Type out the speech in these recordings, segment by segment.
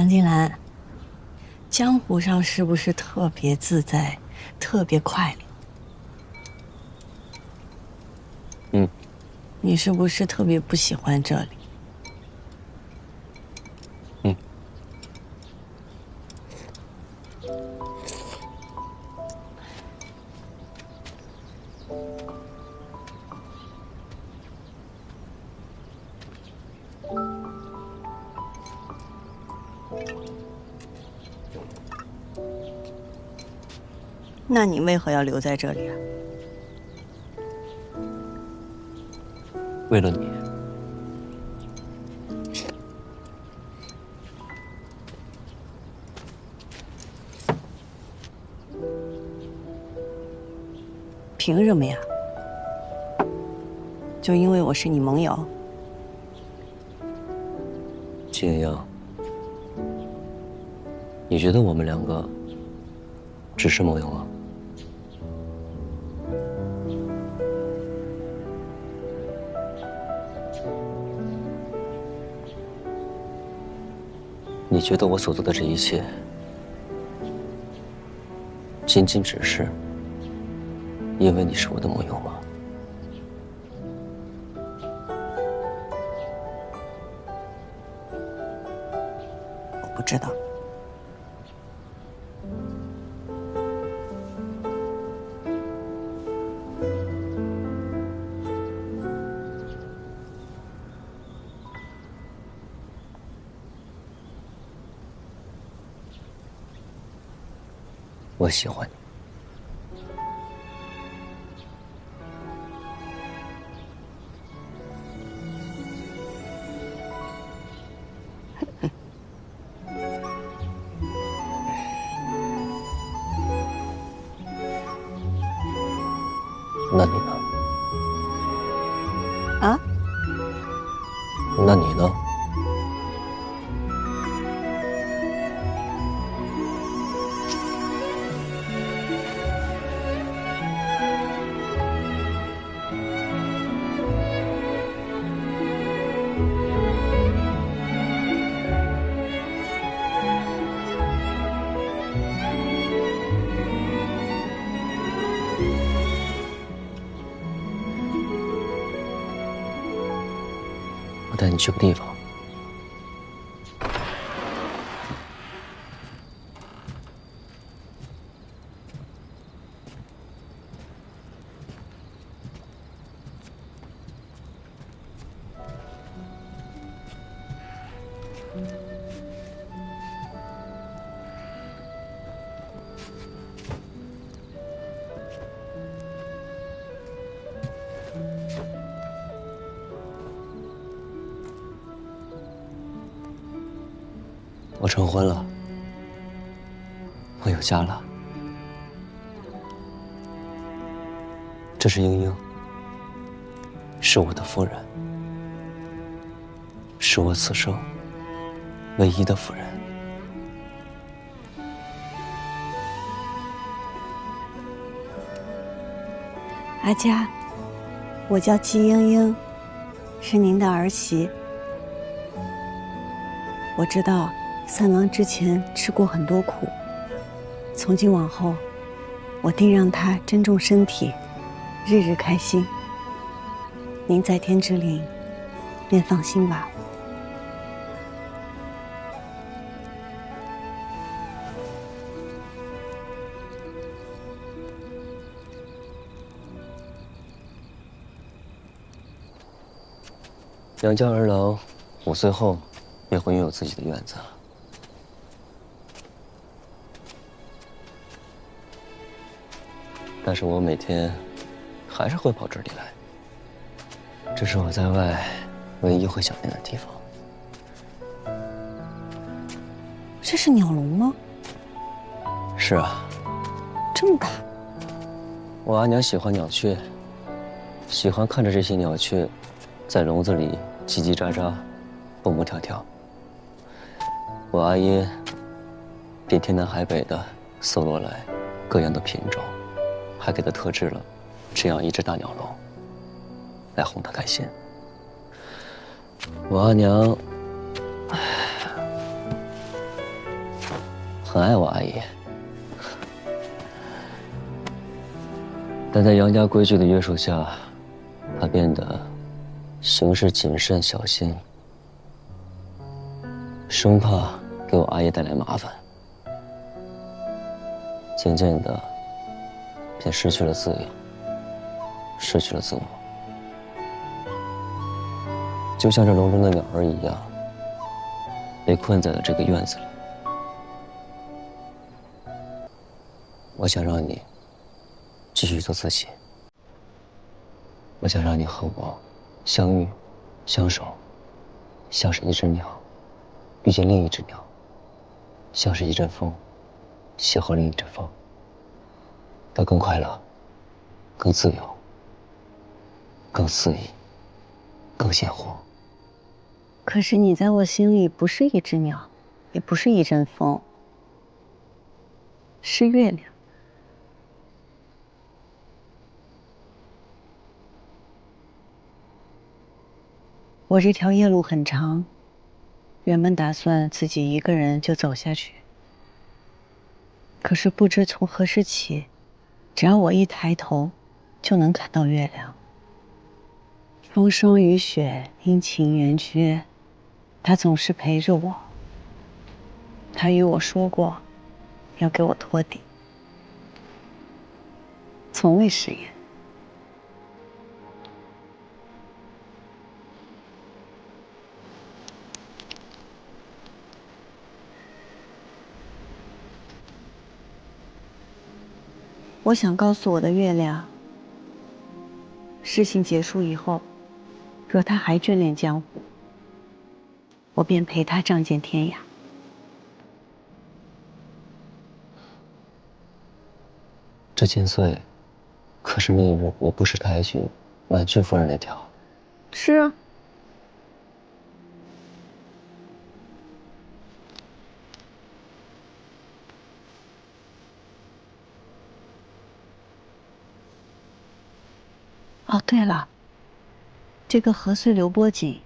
杨金兰，江湖上是不是特别自在，特别快乐？你是不是特别不喜欢这里？那你为何要留在这里啊？为了你。凭什么呀？就因为我是你盟友？金英，你觉得我们两个只是盟友吗？你觉得我所做的这一切，仅仅只是因为你是我的盟友吗？我不知道。我喜欢你。那你呢？啊？那你呢？我带你去个地方。我成婚了，我有家了。这是英英，是我的夫人，是我此生唯一的夫人。阿佳，我叫季英英，是您的儿媳。我知道三郎之前吃过很多苦，从今往后，我定让他珍重身体，日日开心。您在天之灵，便放心吧。杨家儿郎5岁后便会拥有自己的院子。但是我每天还是会跑这里来，这是我在外唯一会想念的地方。这是鸟笼吗？是啊，这么大。我阿娘喜欢鸟雀，喜欢看着这些鸟雀在笼子里叽叽喳喳，蹦蹦跳跳。我阿爷便天南海北的搜罗来各样的品种，还给他特制了这样一只大鸟笼，来哄他开心。我阿娘很爱我阿姨，但在杨家规矩的约束下，她变得行事谨慎小心，生怕给我阿姨带来麻烦。渐渐的，便失去了自由，失去了自我，就像这笼中的鸟儿一样，被困在了这个院子里。我想让你继续做自己，我想让你和我相遇、相守，像是一只鸟遇见另一只鸟，像是一阵风邂逅另一阵风，它更快乐，更自由，更肆意，更鲜活。可是你在我心里不是一只鸟，也不是一阵风，是月亮。我这条夜路很长，原本打算自己一个人就走下去。可是不知从何时起，只要我一抬头，就能看到月亮。风霜雨雪，阴晴圆缺，它总是陪着我。它与我说过，要给我托底，从未食言。我想告诉我的月亮，事情结束以后，若他还眷恋江湖，我便陪他仗剑天涯。这千岁，可是那日我不识抬举婉君夫人那条。是啊。哦，对了，这个何遂流波锦，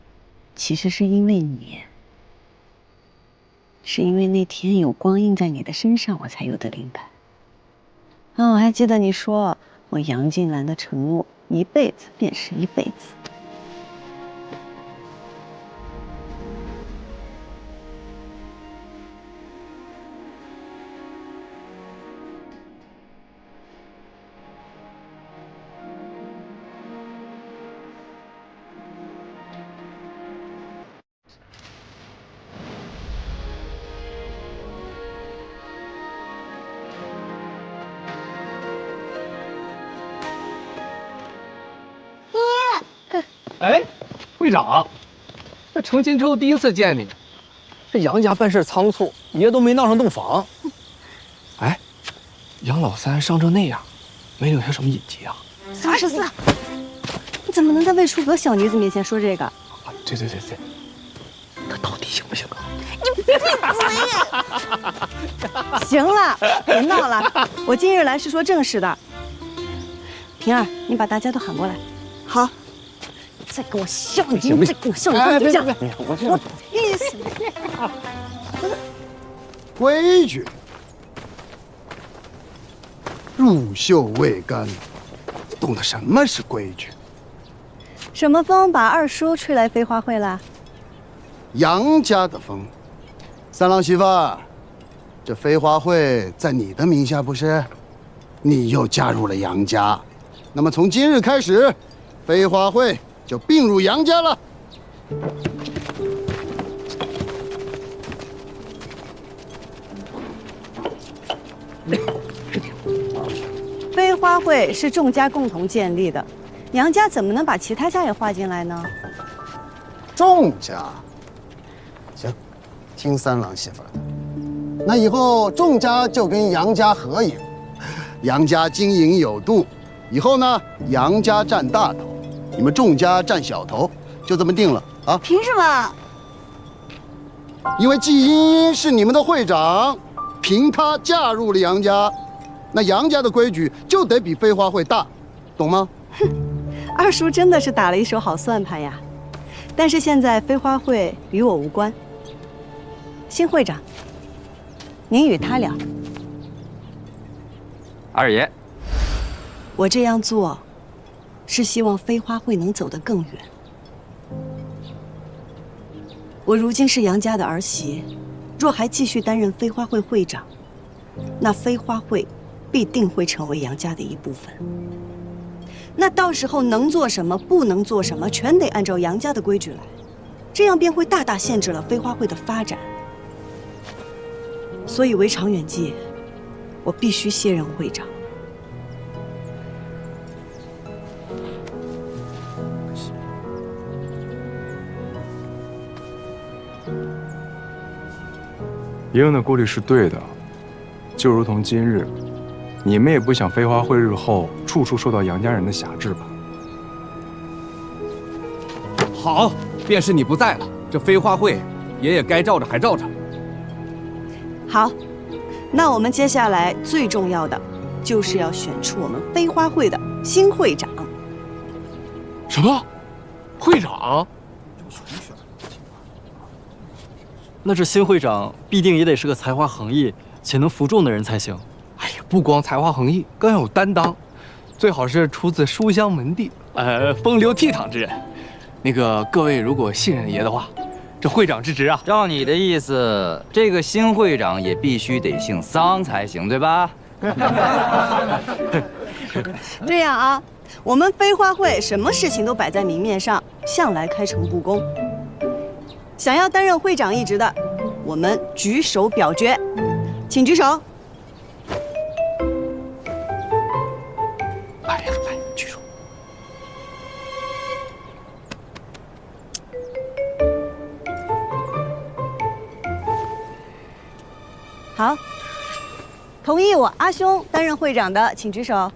其实是因为你，是因为那天有光印在你的身上，我才有的灵感。我还记得你说我杨静兰的承诺，一辈子便是一辈子。哎，会长，这成亲之后第一次见你，这杨家办事仓促，爷都没闹上洞房。哎，杨老三伤成那样，没留下什么隐疾啊314，你怎么能在魏书阁小女子面前说这个？对，他到底行不行啊？你闭嘴！行了，别闹了，我今日来是说正事的。平儿，你把大家都喊过来。好。再给我笑你！行不行？再给我笑你！哎，别！我意思。规矩，入袖未干，你懂得什么是规矩？什么风把二叔吹来飞花会了？杨家的风。三郎媳妇，这飞花会在你的名下不是？你又加入了杨家，那么从今日开始，飞花会就并入杨家了。飞花会是众家共同建立的，杨家怎么能把其他家也划进来呢？众家，行，听三郎媳妇的。那以后众家就跟杨家合营，杨家经营有度，以后呢，杨家占大头，你们众家占小头，就这么定了啊？凭什么？因为季茵茵是你们的会长，凭她嫁入了杨家，那杨家的规矩就得比飞花会大，懂吗？哼，二叔真的是打了一手好算盘呀。但是现在飞花会与我无关。新会长，您与他聊。二爷，我这样做，是希望飞花会能走得更远。我如今是杨家的儿媳，若还继续担任飞花会会长，那飞花会必定会成为杨家的一部分。那到时候能做什么，不能做什么，全得按照杨家的规矩来，这样便会大大限制了飞花会的发展。所以为长远计，我必须卸任会长。莹莹的顾虑是对的，就如同今日，你们也不想飞花会日后处处受到杨家人的辖制吧？好，便是你不在了，这飞花会爷爷该罩着还罩着。好，那我们接下来最重要的，就是要选出我们飞花会的新会长。什么？会长？那这新会长必定也得是个才华横溢且能服众的人才行。哎呀，不光才华横溢，更要有担当，最好是出自书香门第，风流倜傥之人。那个各位如果信任爷的话，这会长之职啊，照你的意思，这个新会长也必须得姓桑才行，对吧？这样啊，我们飞花会什么事情都摆在明面上，向来开诚布公。想要担任会长一职的，我们举手表决，请举手。来呀，来，举手。好，同意我阿兄担任会长的，请举手。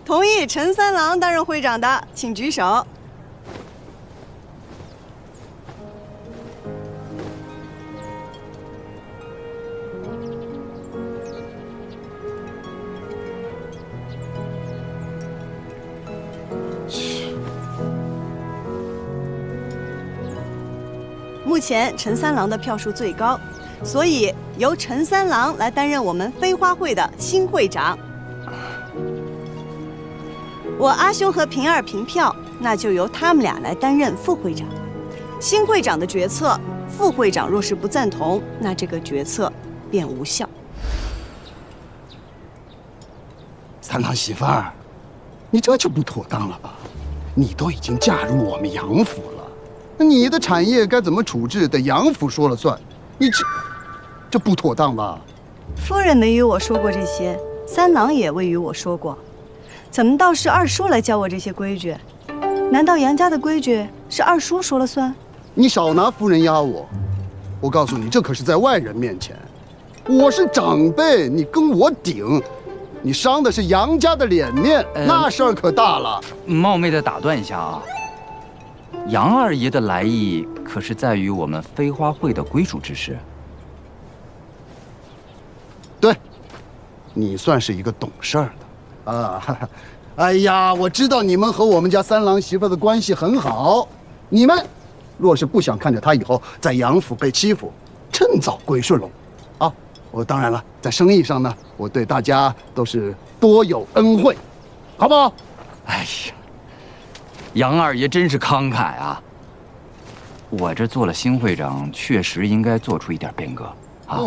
同意陈三郎担任会长的，请举手。目前陈三郎的票数最高，所以由陈三郎来担任我们飞花会的新会长。我阿兄和平儿平票，那就由他们俩来担任副会长。新会长的决策，副会长若是不赞同，那这个决策便无效。三郎媳妇儿，你这就不妥当了吧？你都已经嫁入我们杨府了，那你的产业该怎么处置，得杨府说了算。你这不妥当吧？夫人没与我说过这些，三郎也未与我说过。怎么倒是二叔来教我这些规矩？难道杨家的规矩是二叔说了算？你少拿夫人压我！我告诉你，这可是在外人面前，我是长辈，你跟我顶，你伤的是杨家的脸面，那事儿可大了。冒昧的打断一下啊，杨二爷的来意可是在于我们飞花会的归属之事。对，你算是一个懂事儿的。哎呀，我知道你们和我们家三郎媳妇的关系很好，你们若是不想看着他以后在杨府被欺负，趁早归顺了啊！我当然了，在生意上呢，我对大家都是多有恩惠，好不好？哎呀，杨二爷真是慷慨啊！我这做了新会长，确实应该做出一点变革啊。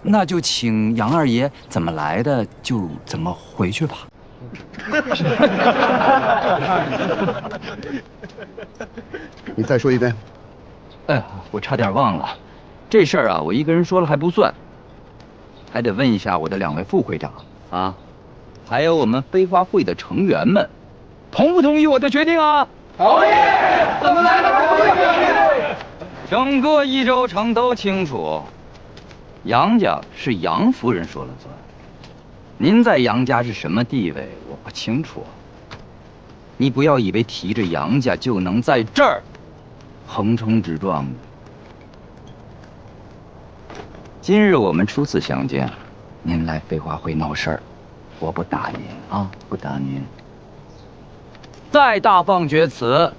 那就请杨二爷怎么来的就怎么回去吧。你再说一遍。哎呀，我差点忘了，这事儿啊，我一个人说了还不算，还得问一下我的2位副会长啊，还有我们飞花会的成员们，同不同意我的决定啊？同意。怎么来的？整个益州城都清楚。杨家是杨夫人说了算，您在杨家是什么地位，我不清楚。你不要以为提着杨家就能在这儿横冲直撞的。今日我们初次相见，您来飞花会闹事儿，我不打您啊，不打您。再大放厥词，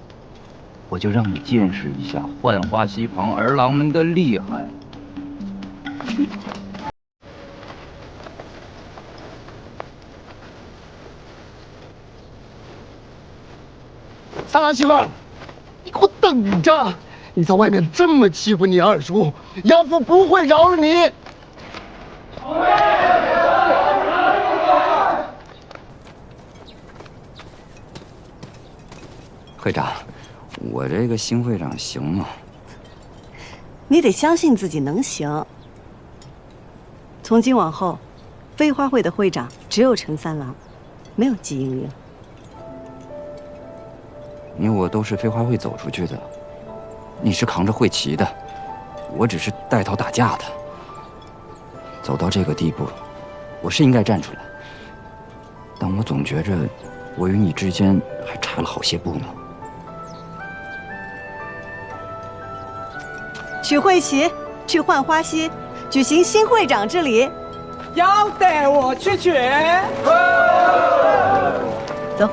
我就让你见识一下浣花溪旁儿郎们的厉害。三郎媳妇儿，你给我等着！你在外面这么欺负你二叔，养父不会饶了你。会长，我这个新会长行吗？你得相信自己能行。从今往后，飞花会的会长只有陈三郎，没有季莹莹。你我都是飞花会走出去的，你是扛着会旗的，我只是带头打架的。走到这个地步，我是应该站出来，但我总觉着我与你之间还差了好些步呢。取会旗，去浣花溪，举行新会长之礼。要带我去取。走，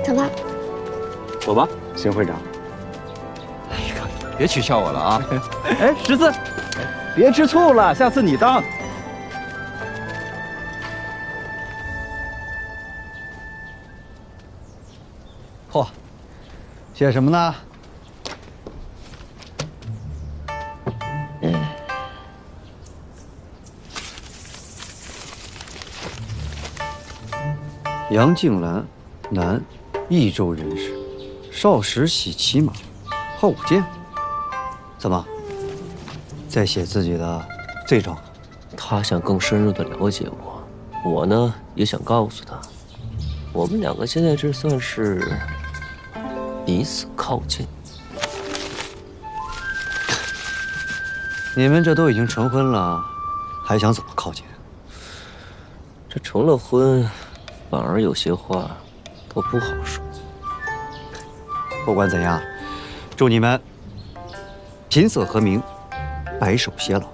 走吧。走吧，新会长。别取笑我了啊！哎，十四，别吃醋了，下次你当。嚯，写什么呢？杨静兰，男，益州人士，少时喜骑马，好舞剑。怎么，在写自己的罪状？他想更深入的了解我，我呢也想告诉他，我们两个现在这算是彼此靠近。你们这都已经成婚了，还想怎么靠近？这成了婚，反而有些话都不好说。不管怎样，祝你们琴瑟和鸣，白首偕老。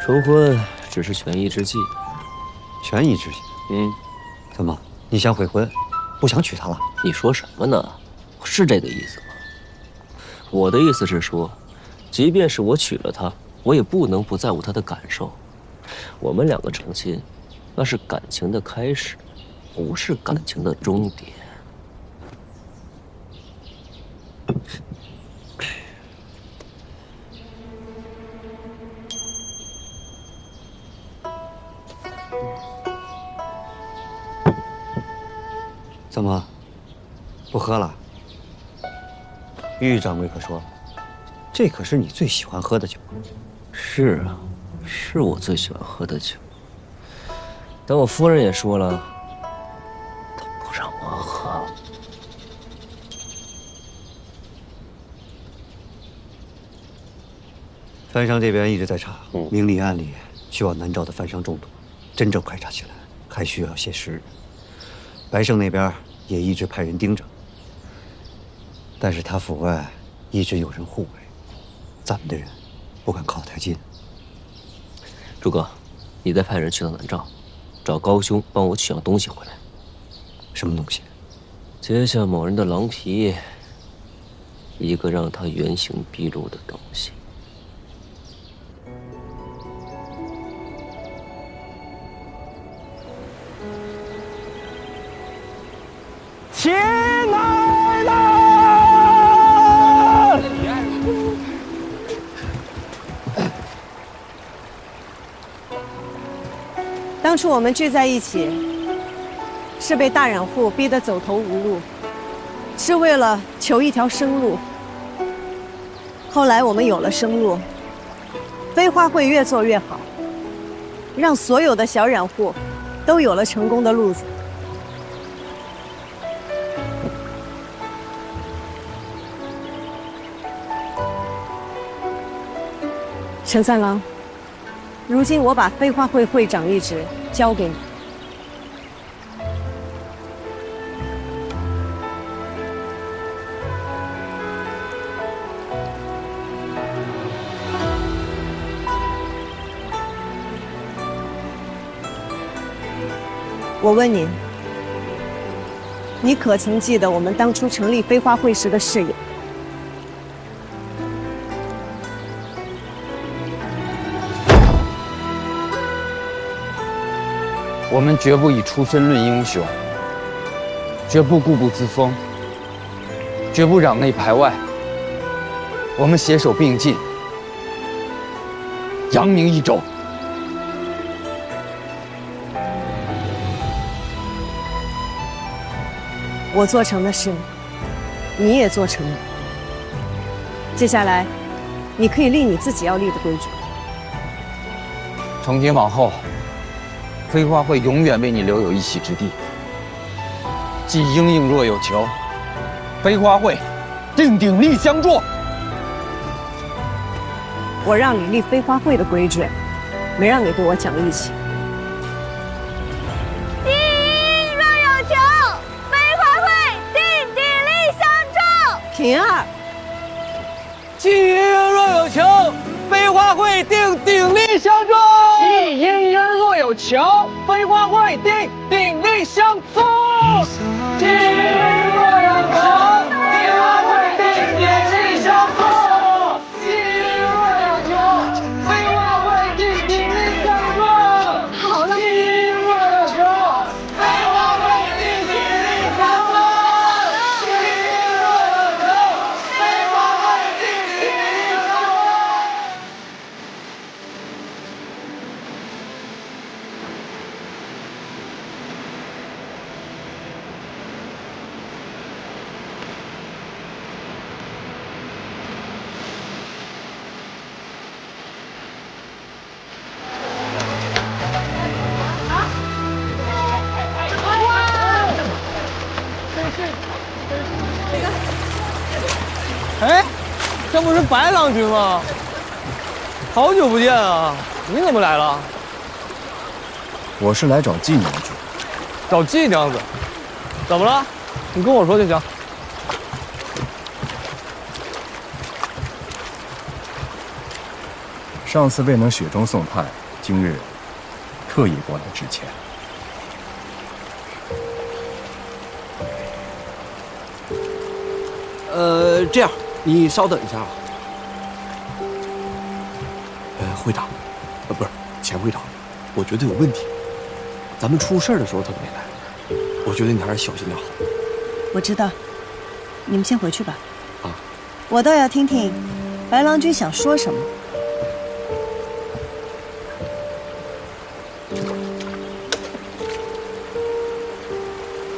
成婚只是权宜之计，权宜之计。怎么，你想悔婚，不想娶她了？你说什么呢？是这个意思吗？我的意思是说，即便是我娶了她，我也不能不在乎她的感受。我们两个成亲，那是感情的开始，不是感情的终点。怎么，不喝了？玉掌柜可说，这可是你最喜欢喝的酒。是啊，是我最喜欢喝的酒。但我夫人也说了，她不让我喝。番商这边一直在查，明里暗里需要南诏的番商众多，真正排查起来还需要些时日。白胜那边也一直派人盯着，但是他府外一直有人护卫，咱们的人不敢靠太近。朱哥，你再派人去到南诏，找高兄帮我取样东西回来。什么东西？揭下某人的狼皮，一个让他原形毕露的东西。起来了！当初我们聚在一起，是被大染户逼得走投无路，是为了求一条生路。后来我们有了生路，飞花会越做越好，让所有的小染户都有了成功的路子。陈三郎，如今我把飞花会会长一职交给你。我问你，你可曾记得我们当初成立飞花会时的誓言？我们绝不以出身论英雄，绝不固步自封，绝不攘内排外。我们携手并进，扬名一州。我做成的事，你也做成了。接下来，你可以立你自己要立的规矩。从今往后，飞花会永远为你留有一席之地。既英英若有求，飞花会定鼎力相助。我让你立飞花会的规矩，没让你对我讲义气。精英若有求，飞花会定鼎力相助。平儿，既英若有求，飞花会定鼎力相助。既英若有求，飞花会定鼎力相助。既英若有求，飞花会定鼎力相助。既英若有求，飞花会定鼎力相助。好了。既英若有求，飞花会定鼎力相助。既英若有求，飞花会定鼎力相助。哎，这不是白郎君吗？好久不见啊！你怎么来了？我是来找季娘子。找季娘子？怎么了？你跟我说就行。上次未能雪中送炭，今日特意过来致歉。这样，你稍等一下啊。会长，不是钱会长，我觉得有问题。咱们出事的时候他没来，我觉得你还是小心点好。我知道，你们先回去吧。啊，我倒要听听白郎君想说什么。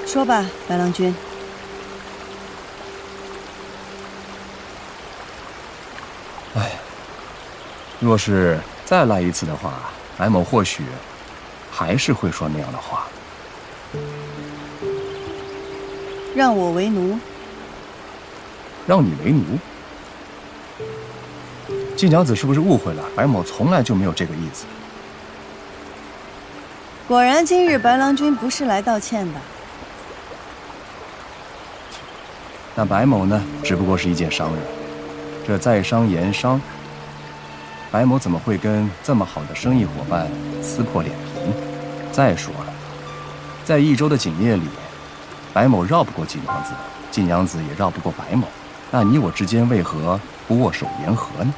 说吧，白郎君。若是再来一次的话，白某或许还是会说那样的话。让我为奴？让你为奴？季娘子是不是误会了？白某从来就没有这个意思。果然，今日白郎君不是来道歉的。那白某呢，只不过是一介商人，这在商言商。白某怎么会跟这么好的生意伙伴撕破脸皮呢？再说了，在益州的景业里，白某绕不过季娘子，季娘子也绕不过白某，那你我之间为何不握手言和呢？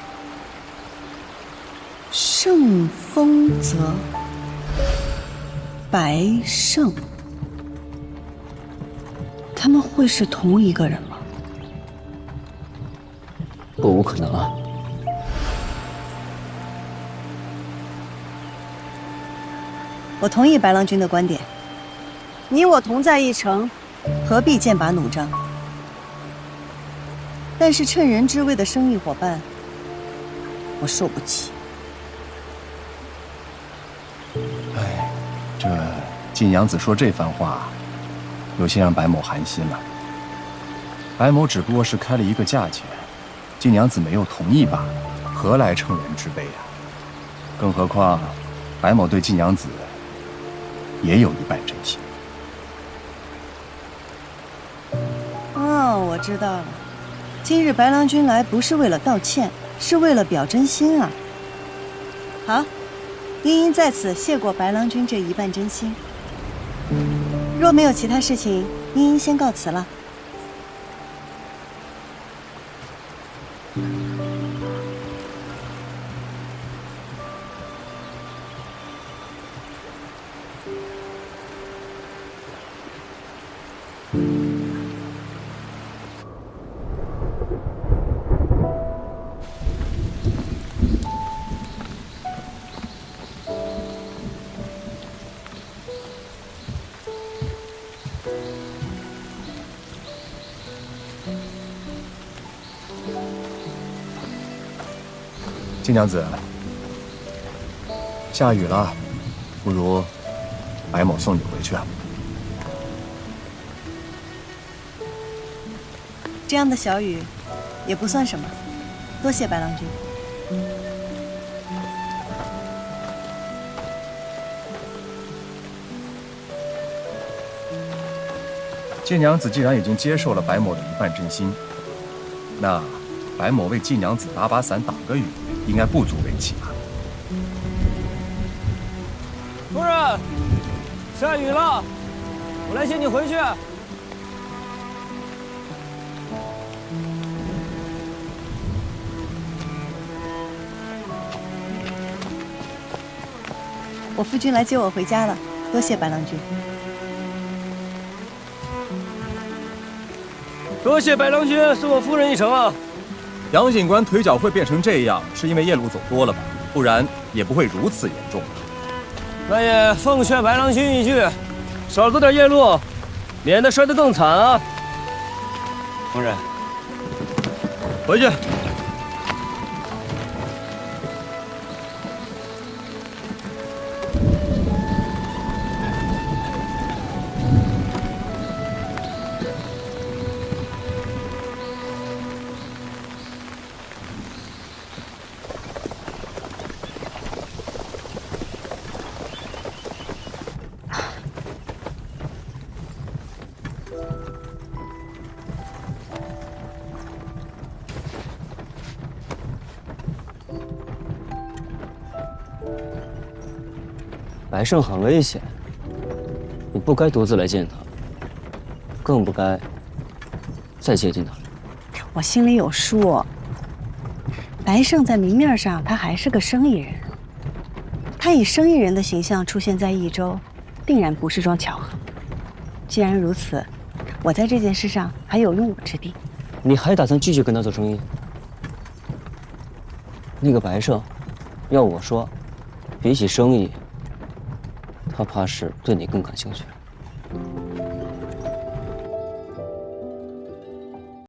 盛丰泽，白胜，他们会是同一个人吗？不无可能啊。我同意白郎君的观点，你我同在一城，何必剑拔弩张？但是趁人之危的生意伙伴，我受不起。哎，这季娘子说这番话，有些让白某寒心了。白某只不过是开了一个价钱，季娘子没有同意罢了，何来乘人之危啊？更何况，白某对季娘子也有一半真心。哦，我知道了，今日白郎君来不是为了道歉，是为了表真心啊。好，茵茵在此谢过白郎君这一半真心。若没有其他事情，茵茵先告辞了。金娘子，下雨了，不如白某送你回去啊。这样的小雨，也不算什么，多谢白郎君。季娘子既然已经接受了白某的一半真心，那白某为季娘子打把伞、挡个雨，应该不足为奇吧？夫人，下雨了，我来接你回去。我夫君来接我回家了，多谢白郎君。多谢白郎君送我夫人一程啊！杨警官腿脚会变成这样，是因为夜路走多了吧？不然也不会如此严重。那也奉劝白郎君一句，少走点夜路，免得摔得更惨啊！夫人，回去。白胜很危险，你不该独自来见他，更不该再接近他了。我心里有数。白胜在明面上他还是个生意人，他以生意人的形象出现在益州，定然不是桩巧合。既然如此，我在这件事上还有用武之地。你还打算继续跟他做生意？那个白胜，要我说，比起生意，他怕是对你更感兴趣了。